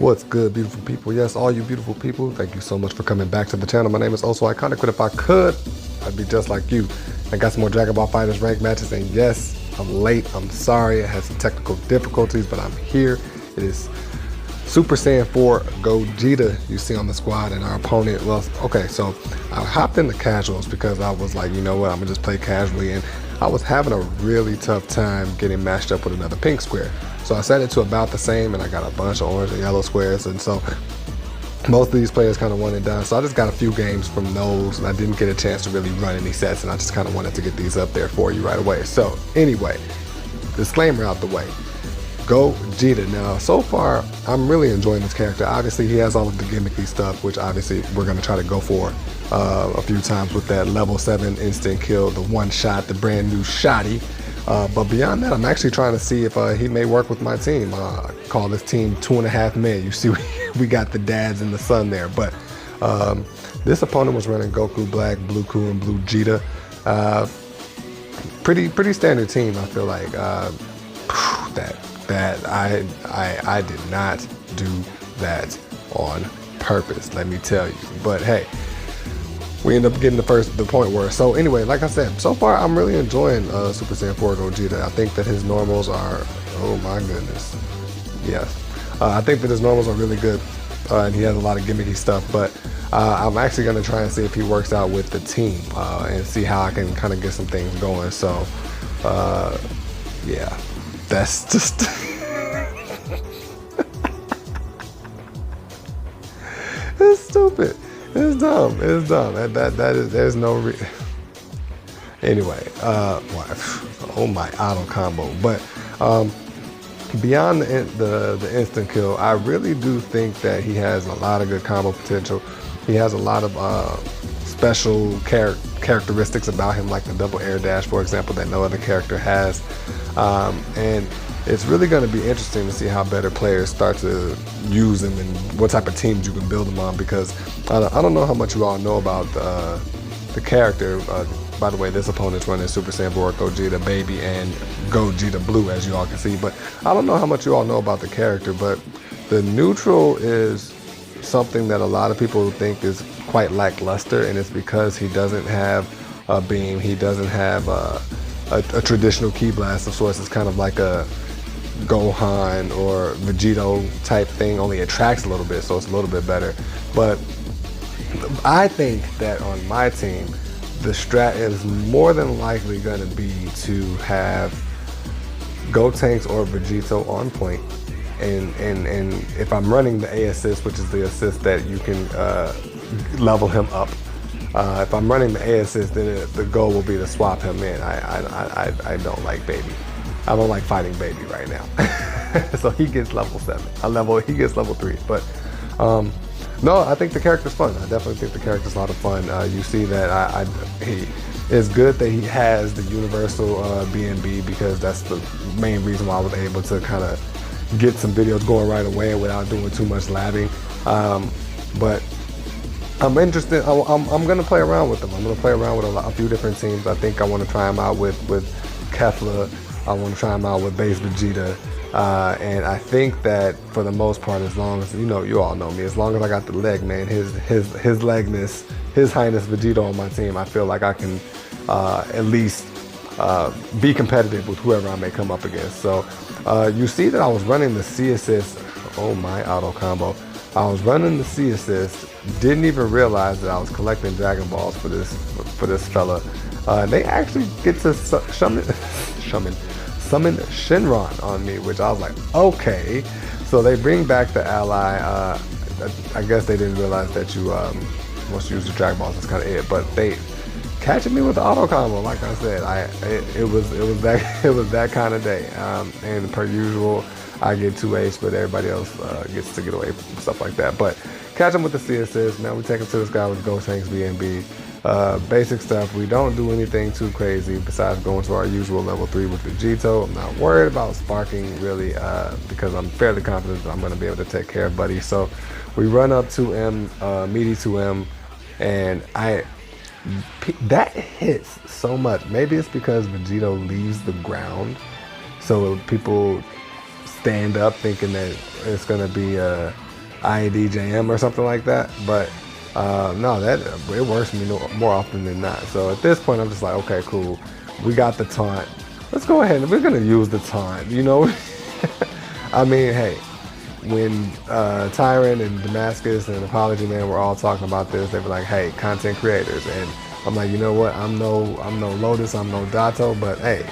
What's good, beautiful people? Yes, all you beautiful people, thank you so much for coming back to the channel. My name is Also Iconic, but if I could, I'd be just like you. I got some more Dragonball FighterZ ranked matches, and yes, I'm late. I'm sorry. I had some technical difficulties, but I'm here. It is Super Saiyan 4 GOGETA you see on the squad, and our opponent, well, okay, so I hopped into casuals because I was like, you know what, I'm gonna just play casually, and I was having a really tough time getting matched up with another pink square. So I set it to about the same, and I got a bunch of orange and yellow squares, and so most of these players kind of won and done. So I just got a few games from those, and I didn't get a chance to really run any sets, and I just kind of wanted to get these up there for you right away. So anyway, disclaimer out the way. GOGETA. Now, so far, I'm really enjoying this character. Obviously, he has all of the gimmicky stuff, which obviously we're going to try to go for a few times with that level 7 instant kill, the one shot, the brand new shotty. But beyond that, I'm actually trying to see if he may work with my team. I call this team 2.5 Men. You see, we got the dads and the son there. But this opponent was running Goku Black, Blue Ku, and Blue Jita. Pretty standard team, I feel like. I did not do that on purpose, let me tell you. But hey, we end up getting the point where. So anyway, like I said, so far I'm really enjoying Super Saiyan 4 GOGETA. I think that his normals are, oh my goodness, yes. I think that his normals are really good, and he has a lot of gimmicky stuff. But I'm actually going to try and see if he works out with the team and see how I can kind of get some things going. So yeah, that's just it's stupid. It's dumb. It's dumb. That is. There's no. Anyway, oh my auto combo. But beyond the instant kill, I really do think that he has a lot of good combo potential. He has a lot of special characteristics about him, like the double air dash, for example, that no other character has. And it's really going to be interesting to see how better players start to use him and what type of teams you can build him on, because I don't know how much you all know about the character. By the way, this opponent's running Super Saiyan 4 GOGETA Baby and GOGETA Blue, as you all can see, but I don't know how much you all know about the character. But the neutral is something that a lot of people think is quite lackluster, and it's because he doesn't have a beam, he doesn't have a traditional ki blast of sorts. It's kind of like a Gohan or Vegito type thing, only it tracks a little bit, so it's a little bit better. But I think that on my team, the strat is more than likely going to be to have Gotenks or Vegito on point. And if I'm running the A assist, which is the assist that you can level him up, if I'm running the A assist, then the goal will be to swap him in. I don't like Baby. I don't like fighting Baby right now. So he gets level 7. He gets level 3. But no, I think the character's fun. I definitely think the character's a lot of fun. You see that it's good that he has the universal BNB, because that's the main reason why I was able to kind of get some videos going right away without doing too much labbing. But I'm interested. I'm gonna play around with them. I'm gonna play around with a few different teams. I think I want to try them out with Kefla. I want to try them out with base Vegeta. And I think that for the most part, as long as, you all know me, as long as I got the leg, man, his legness, His Highness Vegeta on my team, I feel like I can at least be competitive with whoever I may come up against. So you see that I was running the C assist. Oh my, auto combo. I was running the C assist, didn't even realize that I was collecting Dragon Balls for this fella. They actually get to summon Shenron on me, which I was like, okay. So they bring back the ally. I guess they didn't realize that you once you use the Dragon Balls, that's kind of it. But they catching me with the auto combo, like I said. It was that kind of day. And per usual, I get 2H, but everybody else gets to get away from stuff like that. But catch him with the C assist. Now we take him to this guy with Gotenks BNB. Basic stuff. We don't do anything too crazy besides going to our usual level 3 with Vegito. I'm not worried about sparking really, because I'm fairly confident that I'm going to be able to take care of Buddy. So we run up 2M, meaty 2M, and that hits so much. Maybe it's because Vegito leaves the ground, so people stand up thinking that it's going to be IEDJM or something like that. But no, that it works for me more often than not. So at this point, I'm just like, okay, cool. We got the taunt. Let's go ahead and we're gonna use the taunt. You know, I mean, hey, when Tyrant and Damascus and Apology Man were all talking about this, they were like, hey, content creators. And I'm like, you know what? I'm no Lotus, I'm no Dato, but hey,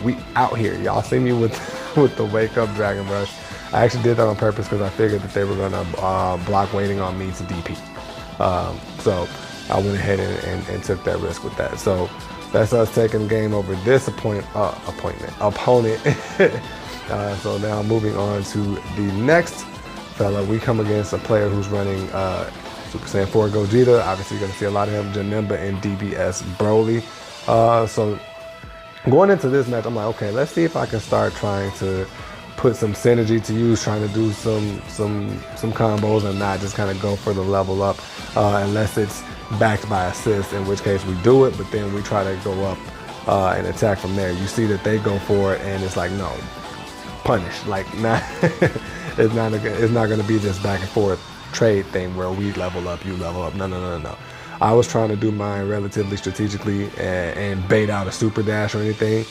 we out here. Y'all see me with with the Wake Up Dragon Rush. I actually did that on purpose because I figured that they were gonna block waiting on me to DP. So I went ahead and took that risk with that. So that's us taking the game over this opponent. So now moving on to the next fella, we come against a player who's running Super Saiyan 4 Gogeta. Obviously, you're gonna see a lot of him, Janemba and DBS Broly. So going into this match, I'm like, okay, let's see if I can start trying to put some synergy to use, trying to do some combos and not just kind of go for the level up, unless it's backed by assist, in which case we do it, but then we try to go up and attack from there. You see that they go for it, and it's like, no, punish. Like, not it's not gonna be this back and forth trade thing where we level up, you level up. No. I was trying to do mine relatively strategically and bait out a super dash or anything.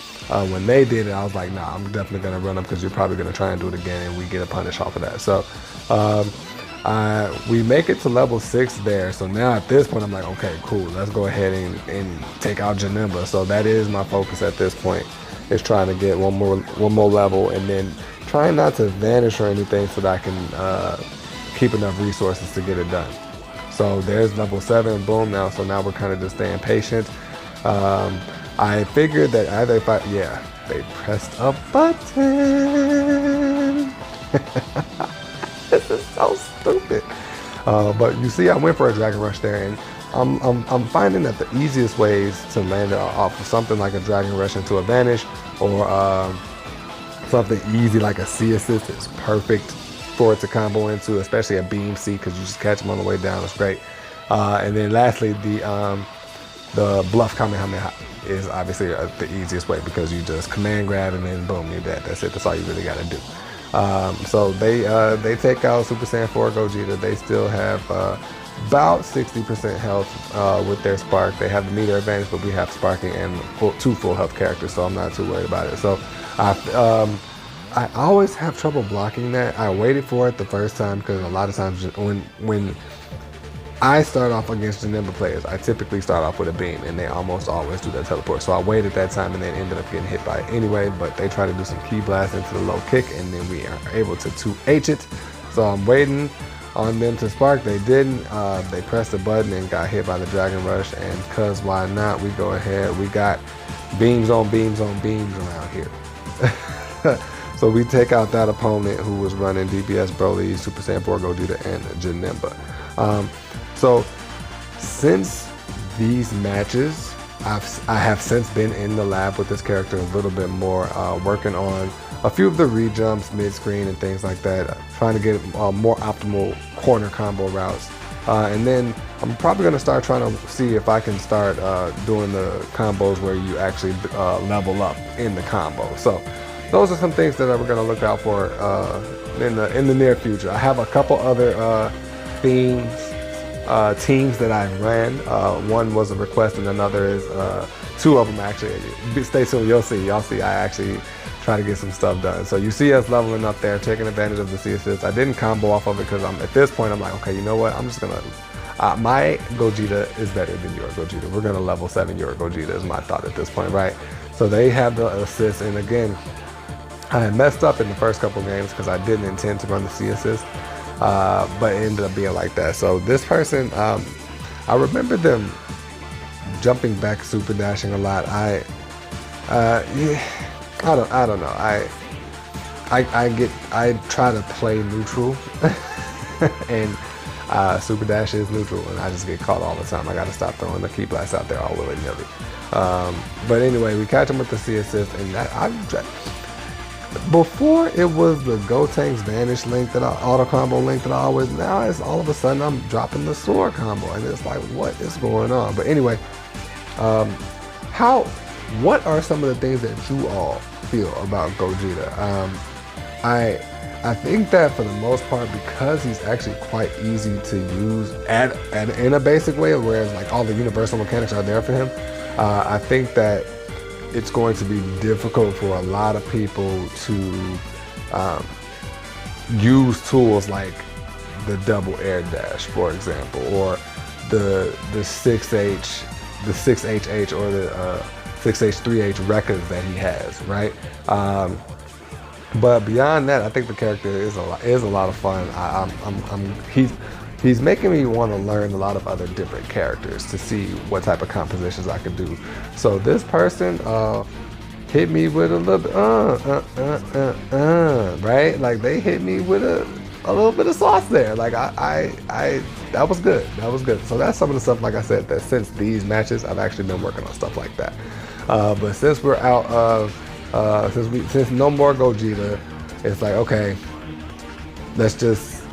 When they did it, I was like, nah, I'm definitely gonna run up because you're probably gonna try and do it again, and we get a punish off of that. So we make it to level 6 there. So now at this point, I'm like, okay, cool. Let's go ahead and take out Janemba. So that is my focus at this point, is trying to get one more level, and then trying not to vanish or anything so that I can keep enough resources to get it done. So there's level 7, boom. Now, so now we're kind of just staying patient. I figured that either if they pressed a button. This is so stupid. But you see, I went for a Dragon Rush there, and I'm finding that the easiest ways to land it off of something like a Dragon Rush into a Vanish, or something easy like a C assist is perfect for it to combo into, especially a Beam C, because you just catch them on the way down. It's great. And then lastly, the Bluff Kamehameha is obviously the easiest way, because you just command grab and then boom, you're dead. That's it. That's all you really got to do. So they take out Super Saiyan 4 Gogeta. They still have about 60% health with their Spark. They have the meter advantage, but we have Sparking and 2 full health characters, so I'm not too worried about it. So I always have trouble blocking that. I waited for it the first time because a lot of times when I start off against Janemba players, I typically start off with a beam, and they almost always do that teleport. So I waited that time and then ended up getting hit by it anyway, but they try to do some key blast into the low kick, and then we are able to 2H it. So I'm waiting on them to spark. They didn't. They pressed the button and got hit by the Dragon Rush, and cause why not, we go ahead. We got beams on beams on beams around here. So we take out that opponent who was running DBS Broly, Super Saiyan 4 Gogeta, and Janemba. So since these matches, I have since been in the lab with this character a little bit more, working on a few of the re-jumps mid-screen and things like that, trying to get more optimal corner combo routes. And then I'm probably going to start trying to see if I can start doing the combos where you actually level up in the combo. So those are some things that we're going to look out for in the near future. I have a couple other teams that I ran. One was a request, and another is 2 of them actually. Stay tuned, y'all see. I actually try to get some stuff done. So you see us leveling up there, taking advantage of the C assist. I didn't combo off of it because at this point I'm like, okay, you know what? I'm just gonna. My Gogeta is better than your Gogeta. We're gonna level 7 your Gogeta is my thought at this point, right? So they have the assist, and again, I messed up in the first couple games because I didn't intend to run the C assist. But it ended up being like that. So this person, I remember them jumping back, super dashing a lot. I don't know. I try to play neutral, and super dash is neutral, and I just get caught all the time. I got to stop throwing the key blasts out there all willy-nilly. But anyway, we catch him with the C assist, and before it was the Gotenks Vanish link that auto combo link that I always, now it's all of a sudden I'm dropping the sword combo, and it's like, what is going on? But anyway, what are some of the things that you all feel about Gogeta? I think that for the most part, because he's actually quite easy to use in a basic way, whereas like all the universal mechanics are there for him, I think that it's going to be difficult for a lot of people to use tools like the double air dash, for example, or the 6H, the 6HH, or the 6H 3H records that he has, right? But beyond that, I think the character is a lot of fun. He's making me want to learn a lot of other different characters to see what type of compositions I can do. So this person hit me with a little right? Like they hit me with a little bit of sauce there. Like that was good. That was good. So that's some of the stuff, like I said, that since these matches, I've actually been working on stuff like that. But since we're out of since no more Gogeta, it's like, okay, let's just,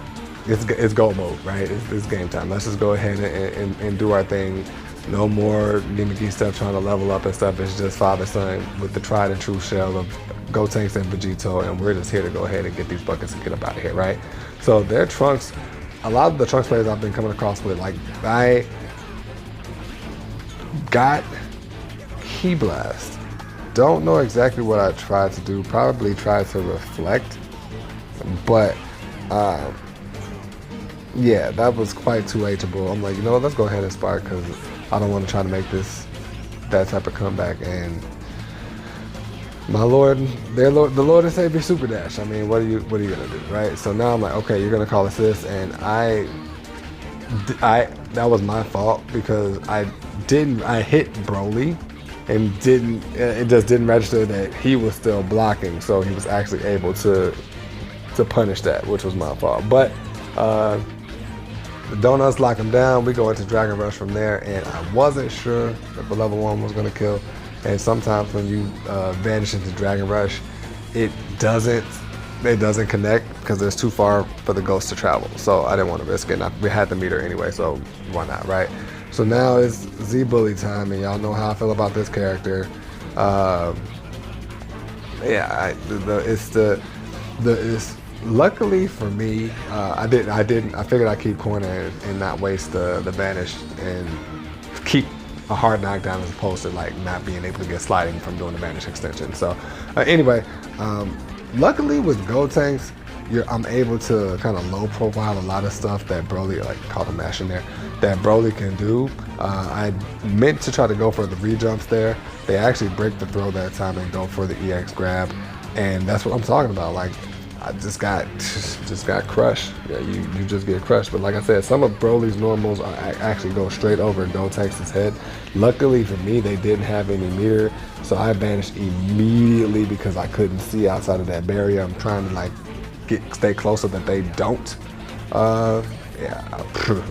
it's go mode, right? It's game time. Let's just go ahead and do our thing. No more gimmicky stuff trying to level up and stuff. It's just father son with the tried and true shell of Gotenks and Vegito, and we're just here to go ahead and get these buckets and get up out of here, right? So their Trunks, a lot of the Trunks players I've been coming across with, like, I got Ki Blast. Don't know exactly what I tried to do. Probably tried to reflect, but yeah, that was quite too H'able. I'm like, you know what, let's go ahead and spark, because I don't want to try to make that type of comeback. And my Lord, the Lord and Savior Super Dash. I mean, what are you gonna do, right? So now I'm like, okay, you're gonna call assist, and that was my fault, because I hit Broly, and it just didn't register that he was still blocking, so he was actually able to punish that, which was my fault. But the donuts lock him down. We go into Dragon Rush from there, and I wasn't sure if the level 1 was gonna kill. And sometimes when you vanish into Dragon Rush, it doesn't connect because it's too far for the ghost to travel. So I didn't want to risk it. We had the meter anyway, so why not, right? So now it's Z-Bully time, and y'all know how I feel about this character. Yeah, it's luckily for me, I figured I'd keep corner and not waste the vanish and keep a hard knockdown as opposed to like not being able to get sliding from doing the vanish extension. So anyway, luckily with Gotenks, I'm able to kind of low profile a lot of stuff that Broly, like caught a mash in there, that Broly can do. I meant to try to go for the re-jumps there. They actually break the throw that time and go for the EX grab, and that's what I'm talking about. Like, I just got crushed. Yeah, you just get crushed. But like I said, some of Broly's normals actually go straight over Gotenks' head. Luckily for me, they didn't have any mirror, so I vanished immediately because I couldn't see outside of that barrier. I'm trying to like stay closer that they don't. Yeah,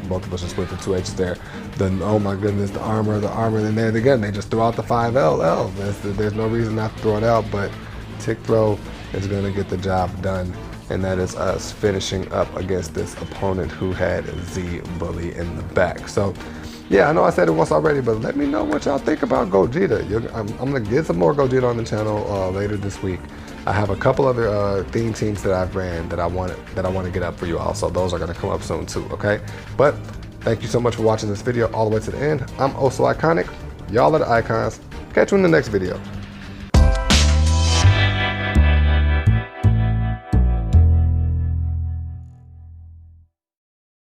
both of us just went for 2 H's there. Then, oh my goodness, the armor, and then again, they just throw out the 5L. There's no reason not to throw it out, but tick throw is going to get the job done, and that is us finishing up against this opponent who had Z-Bully in the back. So, yeah, I know I said it once already, but let me know what y'all think about Gogeta. I'm going to get some more Gogeta on the channel later this week. I have a couple other theme teams that I've ran that I want to get up for you all, so those are going to come up soon too, okay? But thank you so much for watching this video all the way to the end. I'm Oh So Iconic. Y'all are the icons. Catch you in the next video.